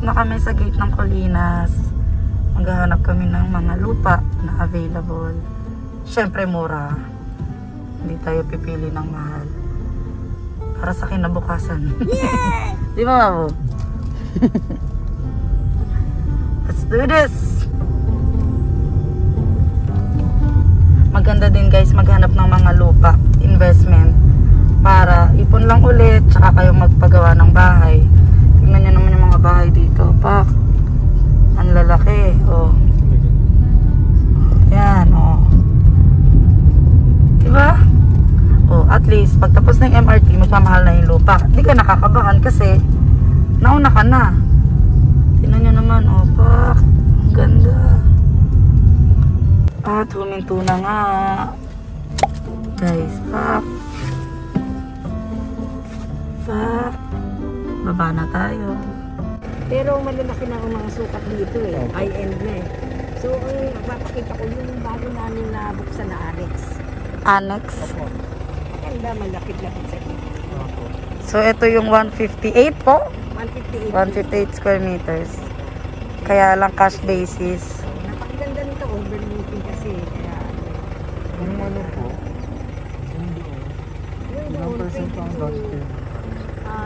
na kami sa gate ng Colinas. Maghahanap kami ng mga lupa na available. Siyempre mura. Hindi tayo pipili ng mahal. Para sa kinabukasan. Yeah! Di ba, Mabo? Let's do this! Maganda din guys maghanap ng mga lupa, investment. Para ipon lang ulit, tsaka kayo magpagawa ng bahay. Tingnan nyo naman yung mga bahay dito. Pak! Ang lalaki. Oh. Yan, oh. Diba? Oh, at least, pagtapos ng MRT, magpamahal na yung lupa. Hindi ka nakakabahan kasi nauna ka na. Tingnan nyo naman, oh, pak. Ang ganda. At huminto na nga. Guys, pak. Pak. Baba na tayo. Pero malalaki na ang mga sukat dito eh. High-end na eh. So, ang papakita ko yung bago namin na buksan na annex. Annex? Opo. Maganda, malapit-lapit sa dito. So, ito yung 158 po? 158. 158 square meters. Kaya lang cash basis. Napakaganda nito, overlooking kasi. Kaya, Yung ano po? yung Ilang doon, percent ang gastos?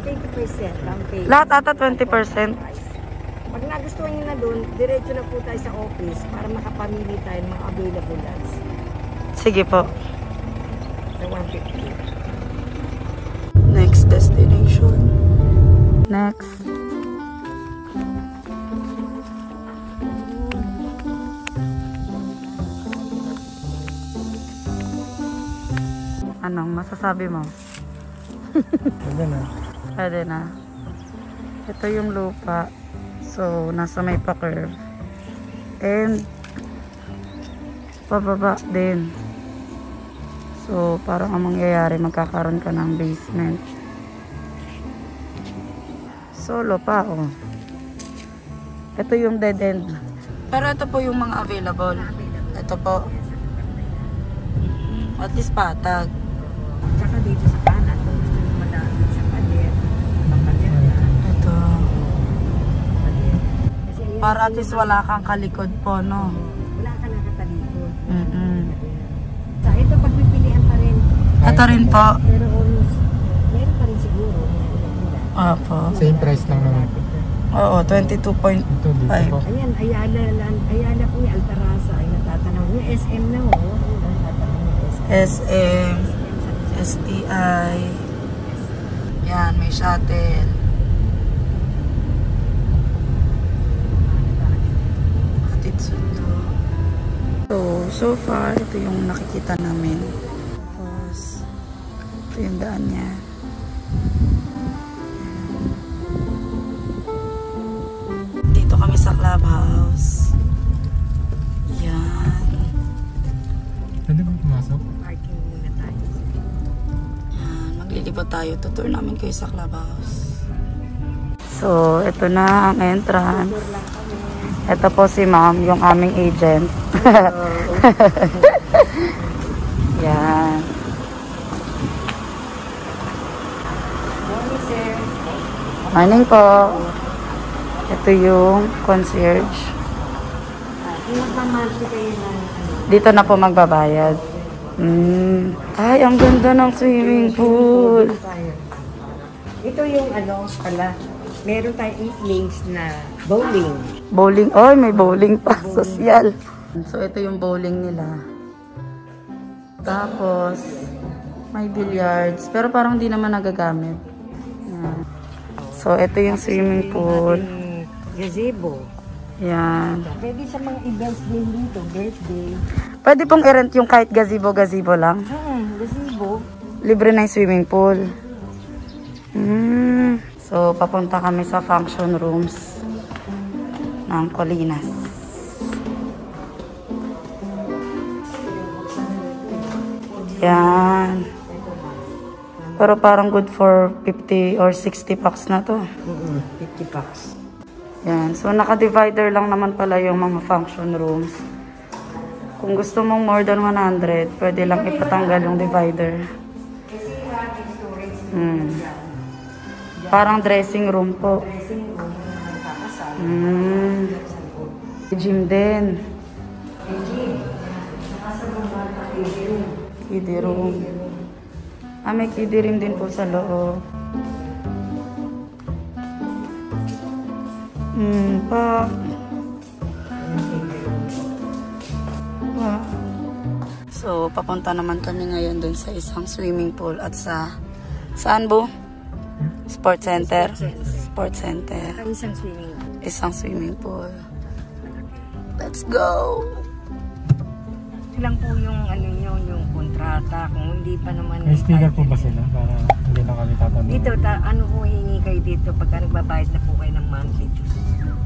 20% ang pay. Lahat ata 20%. Pag nagustuhan nyo na doon, diretso na po tayo sa office para makapamili tayo ng mga available lots. Sige po. Sa 150. Next destination. Next. Anong masasabi mo? Pwede na. Pwede na. Ito yung lupa. So, nasa may pa-curve. And, pababa din. So, parang ang mangyayari, magkakaroon ka ng basement. Solo pa, oh. Ito yung dead end. Pero ito po yung mga available. Ito po. At least patag. Tsaka dito sa kanan, kung gusto nyo madami sa pader, papader na. Ito. Pader. Kasi yan, Para at least wala kang kalikod po, no? wala ka nakatalikod. Mm-mm. Sa ito, pagpipilian pa rin. Ito rin po. Pero almost, meron pa rin siguro. Opo. Same price lang naman. Oo, 22.5. Ito dito po. Ayan, Ayala po yung Altarasa ay natatanaw. Yung SM na ho, natatanaw yung SM. SM, STI. Yan, may shuttle. Hatid sundo. So far, ito yung nakikita namin. Tapos, ito yung daan niya. Dito kami sa clubhouse. Yan. Pwede ba pumasok? Parking muna tayo. Yan, maglilibot tayo. Tutur namin kayo sa clubhouse. So, ito na ang entrance. Tour lang kami. Ito po si ma'am, yung aming agent. Yan. Morning, sir. Morning po. Ito yung concierge. Kung magmamanti kayo ng Dito na po magbabayad. Ay, ang ganda ng swimming pool. Ito yung pala. Meron tayong 8 lanes na bowling. Bowling. Oy, may bowling pa. Social. So, ito yung bowling nila. Tapos, may billiards. Pero parang hindi naman nagagamit. Yan. So, ito yung swimming pool. Gazebo. Yan. Pwede sa mga events din dito, birthday. Pwede pong i-rent yung kahit gazebo-gazebo lang. Gazebo. Libre na yung swimming pool. So, papunta kami sa function rooms ng Colinas. Yan. Pero parang good for 50 or 60 packs na to. 50 bucks. Yan. So, naka-divider lang naman pala yung mga function rooms. Kung gusto mong more than 100, pwede lang ipatanggal yung divider. Parang dressing room po. Dressing room na nagkakasal. Gym din. Kiddie room. May kiddie room din po sa loob. Pa. So, papunta naman kami ngayon dun sa isang swimming pool at saan po? Sports Center. Sports Center. Isang swimming. Isang swimming pool. Let's go! Lang po yung ano nyo, yung kontrata. Kung hindi pa naman... May sticker po ba sila para hindi na kami tatanong? Dito, ano po hingi kayo dito pagka nagbabayad na po kayo ng monthly dues?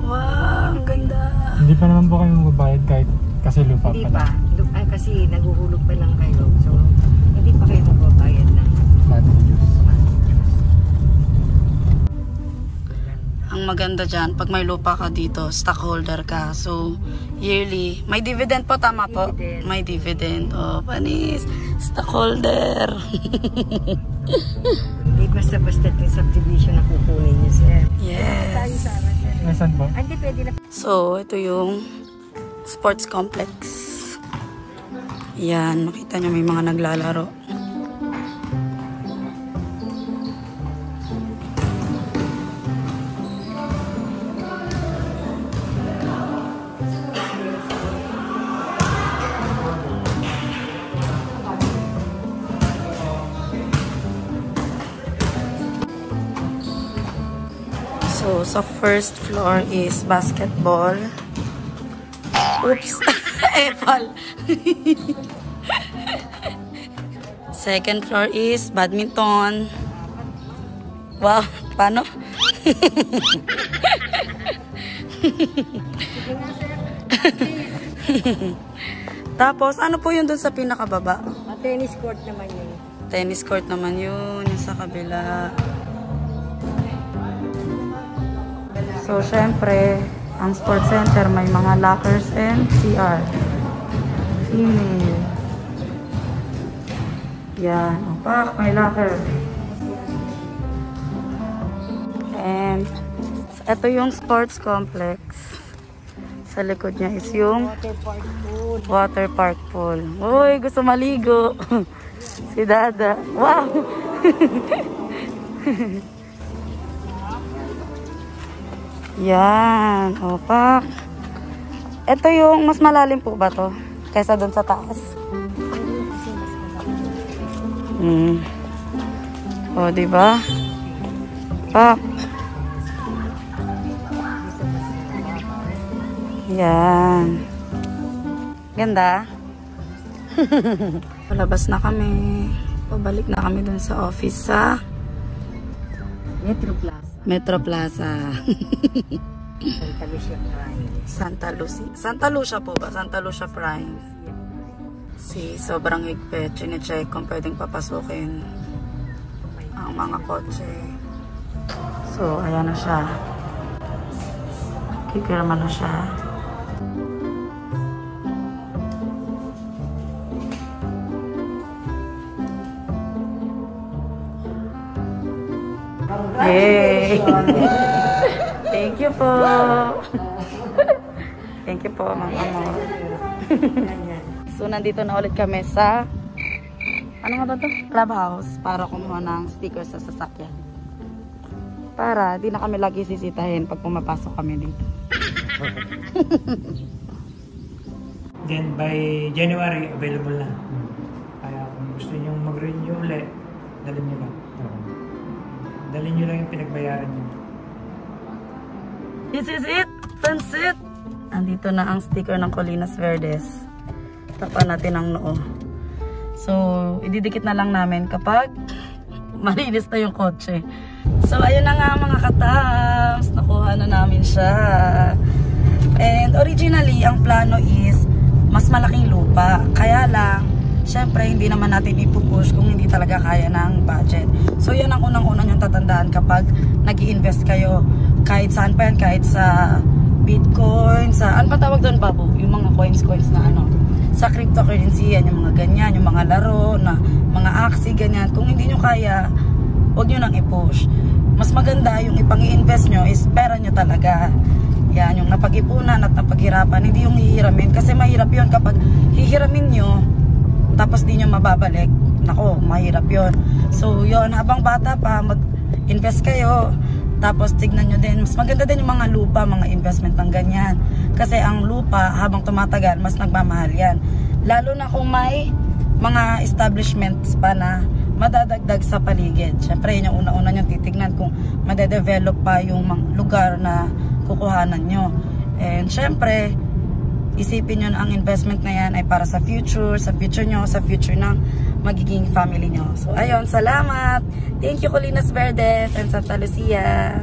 Wow! Ang ganda! Hindi pa naman po kami magbabayad kahit kasi lupa Hindi pa pa. Kasi naguhulog pa lang kayo. So, hindi pa kayo magbabayad ng monthly dues. Ang maganda dyan, pag may lupa ka dito, stockholder ka. So, yearly. May dividend po, tama po? Dividend. May dividend. Oh, panis. Stockholder. Hindi basta-basta yung subdivision na kukunin niyo, sir. Yes. Tayo sana, sir. Nasaan po? Hindi pwede na. So, ito yung sports complex. Yan, makita nyo may mga naglalaro. So, sa first floor is basketball. Oops! Epal! Second floor is badminton. Wow! Paano? Tapos, ano po yun dun sa pinakababa? Tennis court naman yun. Tennis court naman yun. Yung sa kabila. So, syempre, ang sports center may mga lockers and CR. Female. Yan. Opak, may locker. And, ito yung sports complex. Sa likod niya is yung water park pool. Uy, gusto maligo. Si Dada. Wow! Yan, opak. Ito yung mas malalim po ba to? Kaysa doon sa taas? O, diba? Pak. Yan. Ganda. Palabas na kami. Pabalik na kami doon sa office sa Metro Plaza. Metro Plaza. Santa Lucia Prime. Santa Lucia po ba? Santa Lucia Prime. Sobrang higpit. Chine-check kung pwedeng papasukin ang mga kotse. So, ayan na siya. Kipirma na siya. Yay! Thank you po. Thank you po, Ma'am Amor. So, nandito na ulit kami sa ano nga ba ito? Clubhouse para kumuha ng sticker sa sasakyan. Para di na kami lagi sisitahin pag pumapasok kami dito. Then by January, available na. Kaya kung gusto nyo mag-renew ulit, dalhin nyo lang. Dalhin nyo lang yung pinagbayaran nyo. This is it! Pansit! Andito na ang sticker ng Colinas Verdes. Tapan natin ang noo. So, ididikit na lang namin kapag malinis na yung kotse. So, ayun na nga mga katams. Nakuha na namin siya. And originally, ang plano is mas malaking lupa. Kaya lang, syempre, hindi naman natin ipupush kung hindi talaga kaya ng budget. So, yan ang unang-unang yung tatandaan kapag nag-i-invest kayo. Kahit saan pa yan, kahit sa Bitcoin, sa, ano pa tawag doon, Babu? Yung mga coins na ano. Sa cryptocurrency, yan, yung mga ganyan, yung mga laro, na mga Axie, ganyan. Kung hindi nyo kaya, huwag nyo nang i-push. Mas maganda yung ipang-i-invest nyo is pera nyo talaga. Yan, yung napag-ipunan at napaghirapan, hindi yung hihiramin. Kasi mahirap yun kapag hihiramin nyo, tapos di nyo mababalik. Nako, mahirap yun. So, yun, habang bata pa, mag-invest kayo. Tapos, tignan nyo din. Mas maganda din yung mga lupa, mga investment ng ganyan. Kasi ang lupa, habang tumatagal, mas nagmamahal yan. Lalo na kung may mga establishments pa na madadagdag sa paligid. Siyempre, yun yung una-una nyo titignan kung madedevelop pa yung lugar na kukuhanan nyo. And syempre, isipin nyo na ang investment na yan ay para sa future nyo, sa future ng magiging family nyo. So, ayun, salamat! Thank you, Colinas Verdes and Santa Lucia!